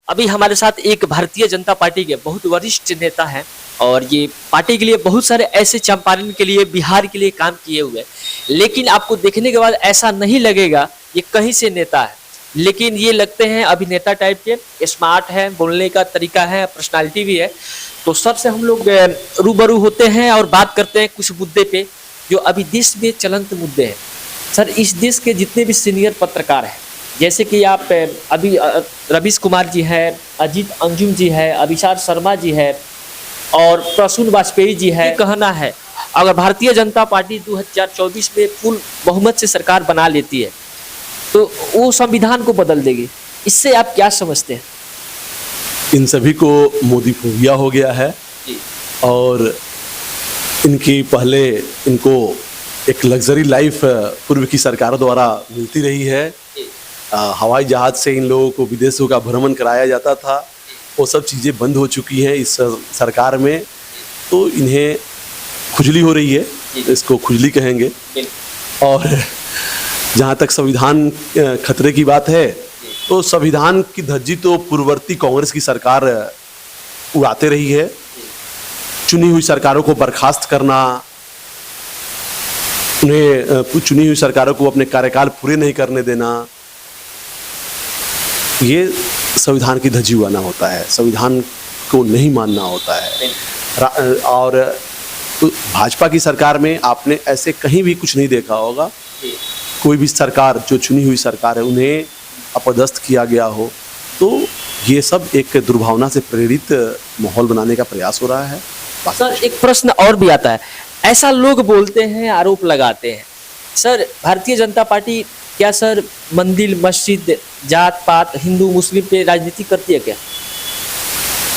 अभी हमारे साथ एक भारतीय जनता पार्टी के बहुत वरिष्ठ नेता हैं और ये पार्टी के लिए बहुत सारे ऐसे चंपारण के लिए बिहार के लिए काम किए हुए हैं। लेकिन आपको देखने के बाद ऐसा नहीं लगेगा ये कहीं से नेता है, लेकिन ये लगते हैं अभिनेता टाइप के, स्मार्ट है, बोलने का तरीका है, पर्सनालिटी भी है। तो सर से हम लोग रूबरू होते हैं और बात करते हैं कुछ मुद्दे पे जो अभी देश में चलंत मुद्दे हैं। सर, इस देश के जितने भी सीनियर पत्रकार हैं, जैसे कि आप अभी रवीश कुमार जी हैं, अजीत अंजुम जी है, अभिषार शर्मा जी है और प्रसून वाजपेयी जी है, कहना है अगर भारतीय जनता पार्टी 2024 में फुल बहुमत से सरकार बना लेती है तो वो संविधान को बदल देगी। इससे आप क्या समझते हैं? इन सभी को मोदी फोबिया हो गया है और इनकी पहले इनको एक लग्जरी लाइफ पूर्व की सरकारों द्वारा मिलती रही है। हवाई जहाज से इन लोगों को विदेशों का भ्रमण कराया जाता था, वो सब चीज़ें बंद हो चुकी हैं इस सरकार में, तो इन्हें खुजली हो रही है, इसको खुजली कहेंगे। और जहाँ तक संविधान खतरे की बात है तो संविधान की धज्जी तो पूर्ववर्ती कांग्रेस की सरकार उड़ाते रही है। चुनी हुई सरकारों को बर्खास्त करना, उन्हें चुनी हुई सरकारों को अपने कार्यकाल पूरे नहीं करने देना, ये संविधान की धज्जी उड़ाना होता है, संविधान को नहीं मानना होता है। और भाजपा की सरकार में आपने ऐसे कहीं भी कुछ नहीं देखा होगा, कोई भी सरकार जो चुनी हुई सरकार है उन्हें अपदस्थ किया गया हो। तो ये सब एक दुर्भावना से प्रेरित माहौल बनाने का प्रयास हो रहा है। सर, एक प्रश्न और भी आता है, ऐसा लोग बोलते हैं, आरोप लगाते हैं, सर भारतीय जनता पार्टी क्या सर मंदिर मस्जिद जात पात हिंदू मुस्लिम पे राजनीति करती है क्या?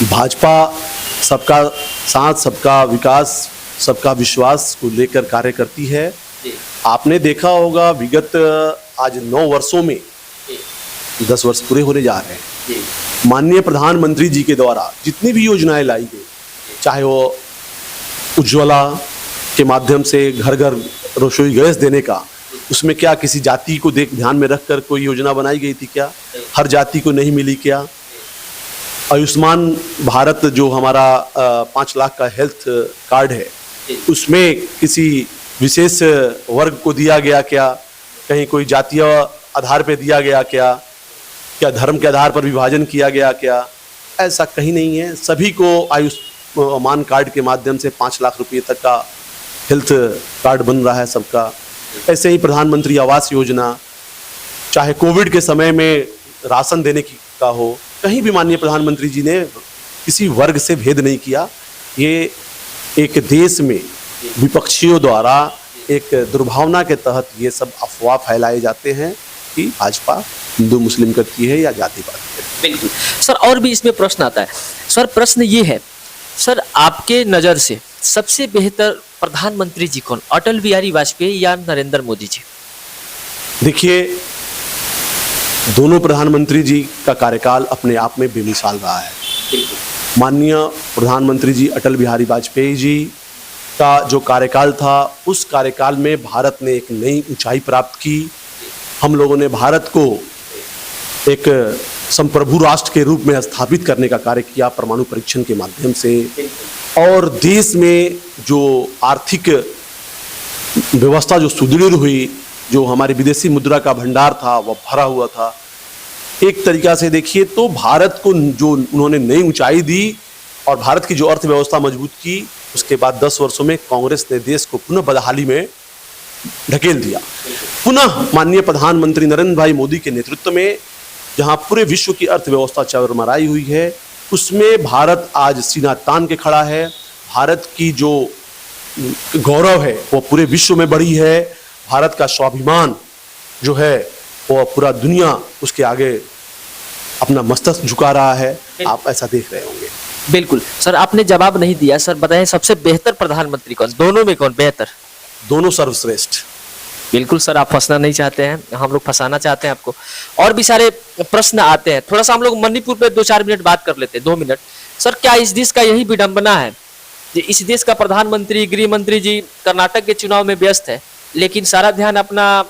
भाजपा सबका साथ, सबका विकास, सबका विश्वास को लेकर कार्य करती है। आपने देखा होगा विगत आज 9 वर्षों में 10 वर्ष पूरे होने जा रहे हैं, माननीय प्रधानमंत्री जी के द्वारा जितनी भी योजनाएं लाई गई, चाहे वो उज्ज्वला के माध्यम से घर घर रसोई गैस देने का, उसमें क्या किसी जाति को ध्यान में रखकर कोई योजना बनाई गई थी क्या? हर जाति को नहीं मिली क्या? आयुष्मान भारत जो हमारा 5 लाख का हेल्थ कार्ड है, उसमें किसी विशेष वर्ग को दिया गया क्या? कहीं कोई जातीय आधार पर दिया गया क्या? क्या धर्म के आधार पर विभाजन किया गया क्या? ऐसा कहीं नहीं है। सभी को आयुष्मान कार्ड के माध्यम से 5 लाख रुपये तक का हेल्थ कार्ड बन रहा है सबका। ऐसे ही प्रधानमंत्री आवास योजना, चाहे कोविड के समय में राशन देने की का हो, कहीं भी माननीय प्रधानमंत्री जी ने किसी वर्ग से भेद नहीं किया। ये एक देश में विपक्षियों द्वारा एक दुर्भावना के तहत ये सब अफवाह फैलाए जाते हैं कि भाजपा हिंदू मुस्लिम करती है या जातिवाद करती है। बिल्कुल सर, और भी इसमें प्रश्न आता है। सर, प्रश्न ये है, सर आपके नज़र से सबसे बेहतर प्रधानमंत्री जी कौन, अटल बिहारी वाजपेयी या नरेंद्र मोदी जी? देखिए, दोनों प्रधानमंत्री जी का कार्यकाल अपने आप में बेमिसाल रहा है। माननीय प्रधानमंत्री जी अटल बिहारी वाजपेयी जी का जो कार्यकाल था, उस कार्यकाल में भारत ने एक नई ऊंचाई प्राप्त की। हम लोगों ने भारत को एक संप्रभु राष्ट्र के रूप में स्थापित करने का कार्य किया परमाणु परीक्षण के माध्यम से, और देश में जो आर्थिक व्यवस्था जो सुदृढ़ हुई, जो हमारी विदेशी मुद्रा का भंडार था वह भरा हुआ था। एक तरीका से देखिए तो भारत को जो उन्होंने नई ऊंचाई दी और भारत की जो अर्थव्यवस्था मजबूत की, उसके बाद 10 वर्षों में कांग्रेस ने देश को पुनः बदहाली में ढकेल दिया। पुनः माननीय प्रधानमंत्री नरेंद्र भाई मोदी के नेतृत्व में जहां पूरे विश्व की अर्थव्यवस्था चरमराई हुई है, उसमें भारत आज सीना तान के खड़ा है। भारत की जो गौरव है वो पूरे विश्व में बढ़ी है। भारत का स्वाभिमान जो है वो पूरा दुनिया उसके आगे अपना मस्तक झुका रहा है। आप ऐसा देख रहे होंगे। बिल्कुल सर, आपने जवाब नहीं दिया। सर बताएं, सबसे बेहतर प्रधानमंत्री कौन, दोनों में कौन बेहतर? दोनों सर्वश्रेष्ठ। बिल्कुल सर, आप फंसना नहीं चाहते हैं, हम लोग फंसाना चाहते हैं आपको। और भी सारे प्रश्न आते हैं, थोड़ा सा हम लोग मणिपुर पे 2-4 मिनट बात कर लेते हैं, 2 मिनट। सर, क्या इस देश का यही विडंबना है कि इस देश का प्रधानमंत्री, गृह मंत्री जी कर्नाटक के चुनाव में व्यस्त है, लेकिन सारा ध्यान अपना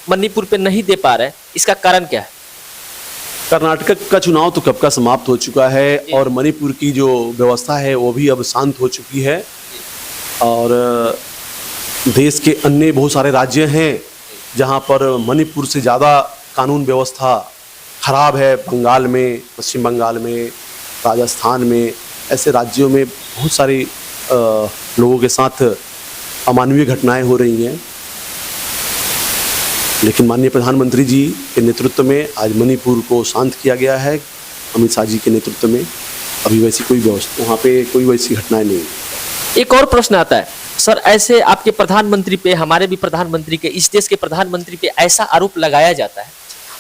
मणिपुर पे नहीं दे पा रहे, इसका कारण क्या है? कर्नाटक का चुनाव तो कब का समाप्त हो चुका है और मणिपुर की जो व्यवस्था है वो भी अब शांत हो चुकी है। और देश के अन्य बहुत सारे राज्य हैं जहां पर मणिपुर से ज़्यादा कानून व्यवस्था खराब है। बंगाल में, पश्चिम बंगाल में, राजस्थान में, ऐसे राज्यों में बहुत सारी लोगों के साथ अमानवीय घटनाएं हो रही हैं। लेकिन माननीय प्रधानमंत्री जी के नेतृत्व में आज मणिपुर को शांत किया गया है। अमित शाह जी के नेतृत्व में अभी वैसी कोई व्यवस्था, वहाँ पे कोई वैसी घटनाएं नहीं। एक और प्रश्न आता है सर, ऐसे आपके प्रधानमंत्री पे, हमारे भी प्रधानमंत्री के, इस देश के प्रधानमंत्री पे ऐसा आरोप लगाया जाता है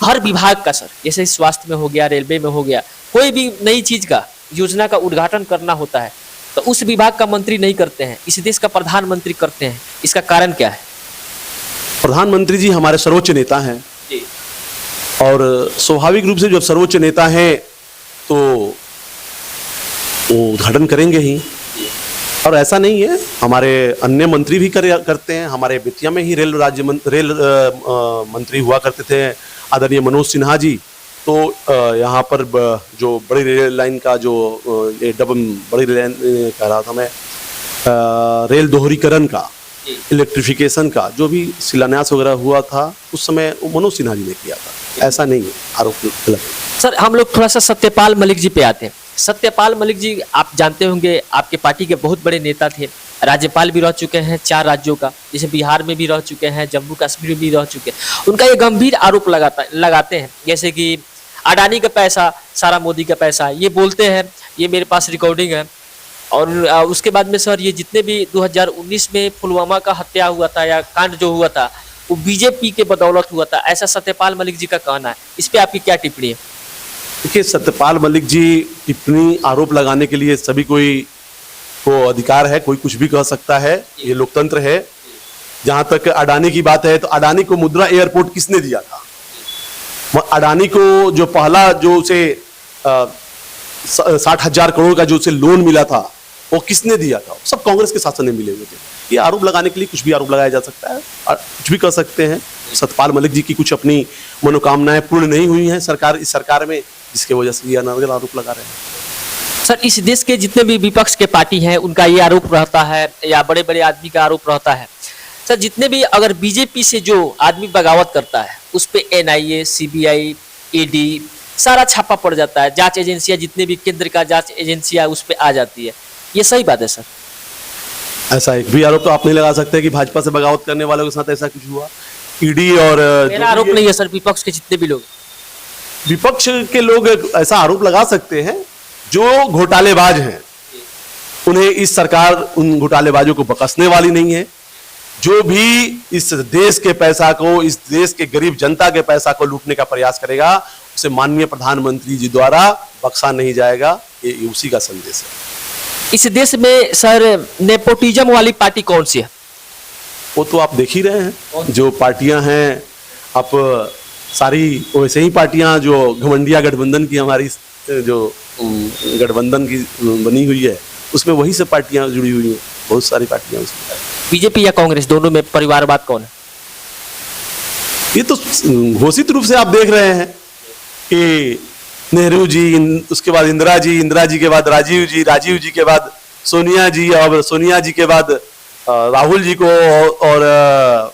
हर विभाग का सर, जैसे स्वास्थ्य में हो गया, रेलवे में हो गया, कोई भी नई चीज का योजना का उद्घाटन करना होता है तो उस विभाग का मंत्री नहीं करते हैं, इस देश का प्रधानमंत्री करते हैं। इसका कारण क्या है? प्रधानमंत्री जी हमारे सर्वोच्च नेता हैं जी। और स्वाभाविक रूप से जब सर्वोच्च नेता हैं तो वो उद्घाटन करेंगे ही। और ऐसा नहीं है, हमारे अन्य मंत्री भी करते हैं। हमारे बेतिया में ही रेल मंत्री हुआ करते थे आदरणीय मनोज सिन्हा जी। तो यहाँ पर जो बड़ी रेल लाइन का जो बड़ी रेल लाइन कह रहा था मैं, रेल दोहरीकरण का, इलेक्ट्रिफिकेशन का जो भी शिलान्यास वगैरह हुआ था उस समय मनोज सिन्हा जी ने किया था। ऐसा नहीं है, आरोप गलत। सर हम लोग थोड़ा सा सत्यपाल मलिक जी पे आते हैं। सत्यपाल मलिक जी आप जानते होंगे, आपके पार्टी के बहुत बड़े नेता थे, राज्यपाल भी रह चुके हैं 4 राज्यों का, जैसे बिहार में भी रह चुके हैं, जम्मू कश्मीर में भी रह चुके हैं। उनका ये गंभीर आरोप लगाते हैं, जैसे कि अडानी का पैसा सारा मोदी का पैसा, ये बोलते हैं, ये मेरे पास रिकॉर्डिंग है। और उसके बाद में सर ये जितने भी 2019 में पुलवामा का हत्या हुआ था या कांड जो हुआ था वो बीजेपी के बदौलत हुआ था, ऐसा सत्यपाल मलिक जी का कहना है। इस पे आपकी क्या टिप्पणी है? देखिए, सत्यपाल मलिक जी टिप्पणी आरोप लगाने के लिए सभी कोई को अधिकार है, कोई कुछ भी कह सकता है, ये लोकतंत्र है। जहां तक अडानी की बात है तो अडानी को मुद्रा एयरपोर्ट किसने दिया था? अडानी को जो पहला जो उसे 60,000 करोड़ का जो उसे लोन मिला था वो किसने दिया था? सब कांग्रेस के शासन में मिले हुए थे। ये आरोप लगाने के लिए कुछ भी आरोप लगाया जा सकता है, कुछ भी कर सकते हैं। सत्यपाल मलिक जी की कुछ अपनी मनोकामनाएं पूर्ण नहीं हुई हैं इस सरकार में, जिसके वजह से ये अनर्गल आरोप लगा रहे हैं। सर इस देश के जितने भी विपक्ष के पार्टी हैं उनका ये आरोप रहता है या बड़े बड़े आदमी का आरोप रहता है सर, जितने भी अगर बीजेपी से जो आदमी बगावत करता है उस पे NIA, CBI, ED सारा छापा पड़ जाता है, जांच एजेंसियां जितने भी केंद्र का जांच एजेंसियां उस पे आ जाती है। ये सही बात है सर? ऐसा एक भी आरोप तो आप नहीं लगा सकते कि भाजपा से बगावत करने वालों के साथ ऐसा कुछ हुआ। ईडी और मेरा आरोप नहीं है सर, विपक्ष के जितने भी लोग, विपक्ष के लोग ऐसा आरोप लगा सकते हैं जो घोटालेबाज हैं। उन्हें इस सरकार उन घोटालेबाजों को बख्शने वाली नहीं है। जो भी इस देश के पैसा को, इस देश के गरीब जनता के पैसा को लूटने का प्रयास करेगा उसे माननीय प्रधानमंत्री जी द्वारा बख्शा नहीं जाएगा। ये उसी का संदेश है। इस देश में सर नेपोटिज्म वाली पार्टी कौन सी है? वो तो आप देख ही रहे हैं, जो पार्टियां हैं आप सारी वैसे ही पार्टियां जो घमंडिया गठबंधन की हमारी जो गठबंधन की बनी हुई है उसमें वही सब पार्टियां जुड़ी हुई हैं, बहुत सारी पार्टियां उसमें। बीजेपी या कांग्रेस दोनों में परिवारवाद कौन है? ये तो घोषित रूप से आप देख रहे हैं कि नेहरू जी, उसके बाद इंदिरा जी के बाद राजीव जी के बाद सोनिया जी, और सोनिया जी के बाद राहुल जी को, और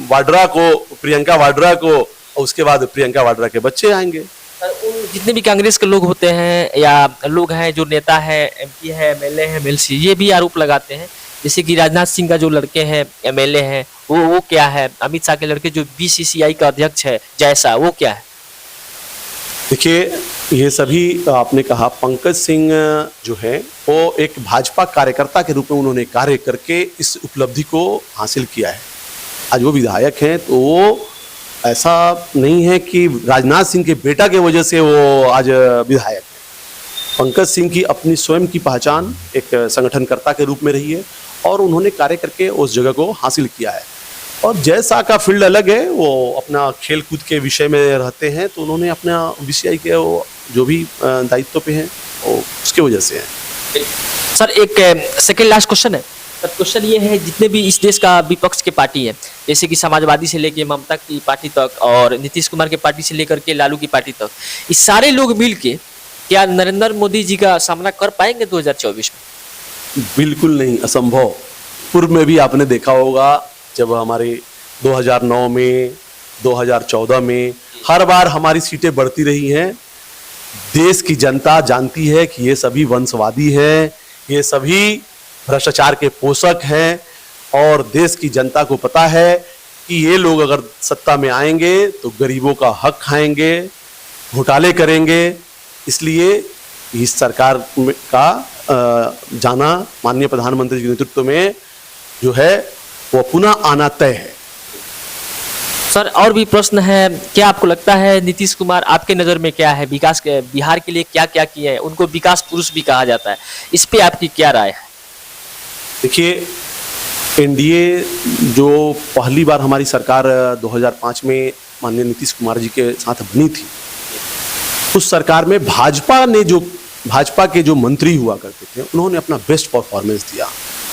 वाड्रा को, प्रियंका वाड्रा को, और उसके बाद प्रियंका वाड्रा के बच्चे आएंगे। उन जितने भी कांग्रेस के लोग होते हैं या लोग हैं जो नेता है, MP है, MLA है, MLC, ये भी आरोप लगाते हैं, जैसे कि राजनाथ सिंह का जो लड़के हैं MLA हैं वो क्या है, अमित शाह के लड़के जो BCCI का अध्यक्ष है जैसा, वो क्या है? देखिए, ये सभी आपने कहा, पंकज सिंह जो है वो एक भाजपा कार्यकर्ता के रूप में उन्होंने कार्य करके इस उपलब्धि को हासिल किया है। आज वो विधायक हैं तो वो ऐसा नहीं है कि राजनाथ सिंह के बेटा के वजह से वो आज विधायक है। पंकज सिंह की अपनी स्वयं की पहचान एक संगठनकर्ता के रूप में रही है और उन्होंने कार्य करके उस जगह को हासिल किया है। और जय शाह का फील्ड अलग है, वो अपना खेल कूद के विषय में रहते हैं, तो उन्होंने अपना विषय के वो जो भी दायित्व पे हैं वो उसके वजह से है। सर एक सेकंड लास्ट क्वेश्चन है, अब क्वेश्चन ये है, जितने भी इस देश का विपक्ष के पार्टी है, जैसे कि समाजवादी से लेके ममता की पार्टी तक और नीतीश कुमार की पार्टी से लेकर के लालू की पार्टी तक, ये सारे लोग मिल के क्या नरेंद्र मोदी जी का सामना कर पाएंगे 2024 में? बिल्कुल नहीं, असंभव। पूर्व में भी आपने देखा होगा, जब हमारे 2009 में, 2014 में हर बार हमारी सीटें बढ़ती रही हैं। देश की जनता जानती है कि ये सभी वंशवादी हैं, ये सभी भ्रष्टाचार के पोषक हैं, और देश की जनता को पता है कि ये लोग अगर सत्ता में आएंगे तो गरीबों का हक खाएंगे, घोटाले करेंगे। इसलिए इस सरकार का जाना माननीय प्रधानमंत्री के नेतृत्व में जो है वो पुनः आना तय है। सर, और भी प्रश्न है, क्या आपको लगता है नीतीश कुमार आपके नज़र में क्या है, विकास के बिहार के लिए क्या क्या किए हैं? उनको विकास पुरुष भी कहा जाता है, इस पे आपकी क्या राय है? देखिए, एनडीए जो पहली बार हमारी सरकार 2005 में माननीय नीतीश कुमार जी के साथ बनी थी, उस सरकार में भाजपा के जो मंत्री हुआ करते थे, उन्होंने अपना बेस्ट परफॉर्मेंस दिया।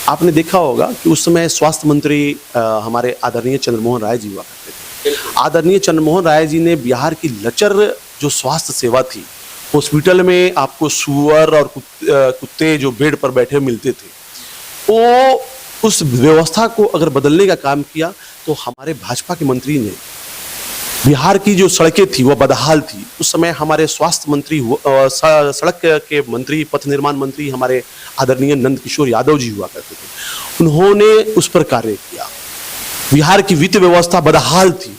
आपने देखा होगा कि उस समय स्वास्थ्य मंत्री हमारे आदरणीय चंद्रमोहन राय जी हुआ करते थे। आदरणीय चंद्रमोहन राय जी ने बिहार की लचर जो स्वास्थ्य सेवा थी, हॉस्पिटल में आपको सूअर और कुत्ते जो बेड पर बैठे मिलते थे, वो उस व्यवस्था को अगर बदलने का काम किया, तो हमारे भाजपा के मंत्री ने बिहार की जो सड़कें थी वो बदहाल थी। उस समय हमारे स्वास्थ्य मंत्री सड़क के मंत्री, पथ निर्माण मंत्री हमारे आदरणीय नंद किशोर यादव जी हुआ करते थे। उन्होंने उस पर कार्य किया। बिहार की वित्त व्यवस्था बदहाल थी,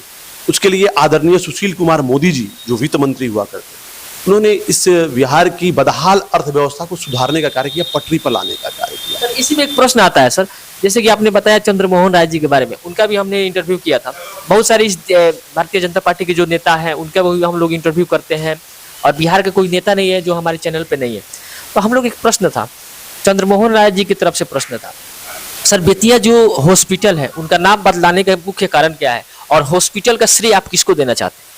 उसके लिए आदरणीय सुशील कुमार मोदी जी जो वित्त मंत्री हुआ करते थे, उन्होंने इस बिहार की बदहाल अर्थव्यवस्था को सुधारने का कार्य किया, पटरी पर लाने का कार्य किया। सर, इसी में एक प्रश्न आता है सर, जैसे कि आपने बताया चंद्रमोहन राय जी के बारे में, उनका भी हमने इंटरव्यू किया था। बहुत सारे इस भारतीय जनता पार्टी के जो नेता हैं उनका भी हम लोग इंटरव्यू करते हैं, और बिहार का कोई नेता नहीं है जो हमारे चैनल पे नहीं है। तो हम लोग एक प्रश्न था, चंद्रमोहन राय जी की तरफ से प्रश्न था, सर बेतिया जो हॉस्पिटल है उनका नाम बदलाने का मुख्य कारण क्या है, और हॉस्पिटल का श्रेय आप किसको देना चाहते हैं?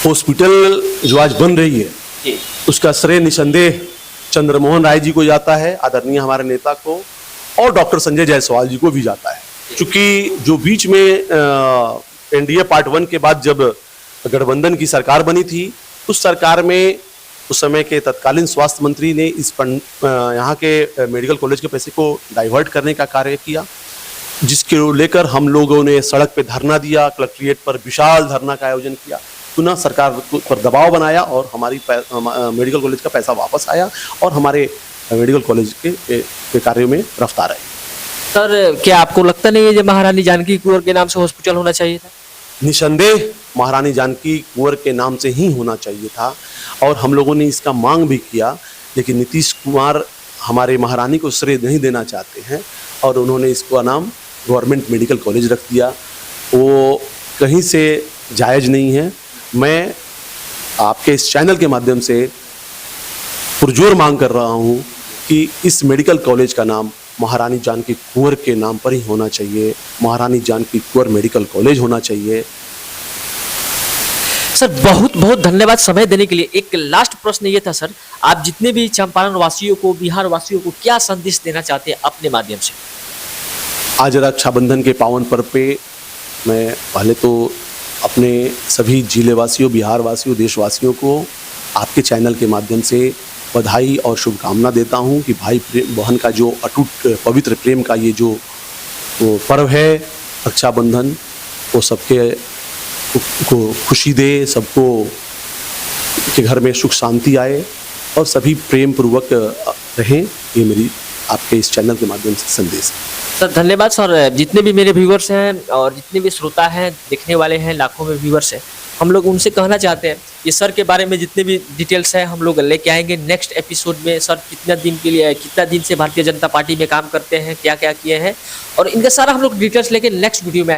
हॉस्पिटल जो आज बन रही है जी, उसका श्रेय निसंदेह चंद्रमोहन राय जी को जाता है, आदरणीय हमारे नेता को, और डॉक्टर संजय जायसवाल जी को भी जाता है। क्योंकि जो बीच में एनडीए पार्ट 1 के बाद जब गठबंधन की सरकार बनी थी, उस सरकार में उस समय के तत्कालीन स्वास्थ्य मंत्री ने यहाँ के मेडिकल कॉलेज के पैसे को डाइवर्ट करने का कार्य किया, जिसके लेकर हम लोगों ने सड़क पे धरना दिया, कलेक्ट्रेट पर विशाल धरना का आयोजन किया, पुनः सरकार पर दबाव बनाया और हमारी मेडिकल कॉलेज का पैसा वापस आया और हमारे मेडिकल कॉलेज के कार्यों में रफ्तार आई। सर, क्या आपको लगता नहीं है कि महारानी जानकी कुंवर के नाम से हॉस्पिटल होना चाहिए था? निसंदेह महारानी जानकी कुंवर के नाम से ही होना चाहिए था, और हम लोगों ने इसका मांग भी किया, लेकिन नीतीश कुमार हमारे महारानी को श्रेय नहीं देना चाहते हैं और उन्होंने इसका नाम गवर्नमेंट मेडिकल कॉलेज रख दिया। वो कहीं से जायज़ नहीं है। मैं आपके इस चैनल के माध्यम से पुरजोर मांग कर रहा हूँ कि इस मेडिकल कॉलेज का नाम महारानी जानकी कुंवर के नाम पर ही होना चाहिए, महारानी जानकी कुंवर मेडिकल कॉलेज होना चाहिए। सर, बहुत बहुत धन्यवाद समय देने के लिए। एक लास्ट प्रश्न ये था सर, आप जितने भी चंपारण वासियों को, बिहार वासियों को क्या संदेश देना चाहते हैं अपने माध्यम से? आज रक्षाबंधन के पावन पर्व पे मैं पहले तो अपने सभी जिले वासियों, बिहार वासियों, देशवासियों को आपके चैनल के माध्यम से बधाई और शुभकामना देता हूं कि भाई बहन का जो अटूट पवित्र प्रेम का ये जो पर्व है रक्षाबंधन, वो सबके को खुशी दे, सबको के घर में सुख शांति आए और सभी प्रेम पूर्वक रहें। ये मेरी आपके इस चैनल के माध्यम से संदेश है। सर धन्यवाद सर। जितने भी मेरे व्यूवर्स हैं और जितने भी श्रोता हैं, देखने वाले हैं, लाखों में व्यूवर्स हैं, हम लोग उनसे कहना चाहते हैं ये सर के बारे में जितने भी डिटेल्स हैं हम लोग लेके आएंगे नेक्स्ट एपिसोड में। सर कितना दिन से भारतीय जनता पार्टी में काम करते हैं, क्या क्या किए हैं, और इनका सारा हम लोग डिटेल्स लेके नेक्स्ट वीडियो में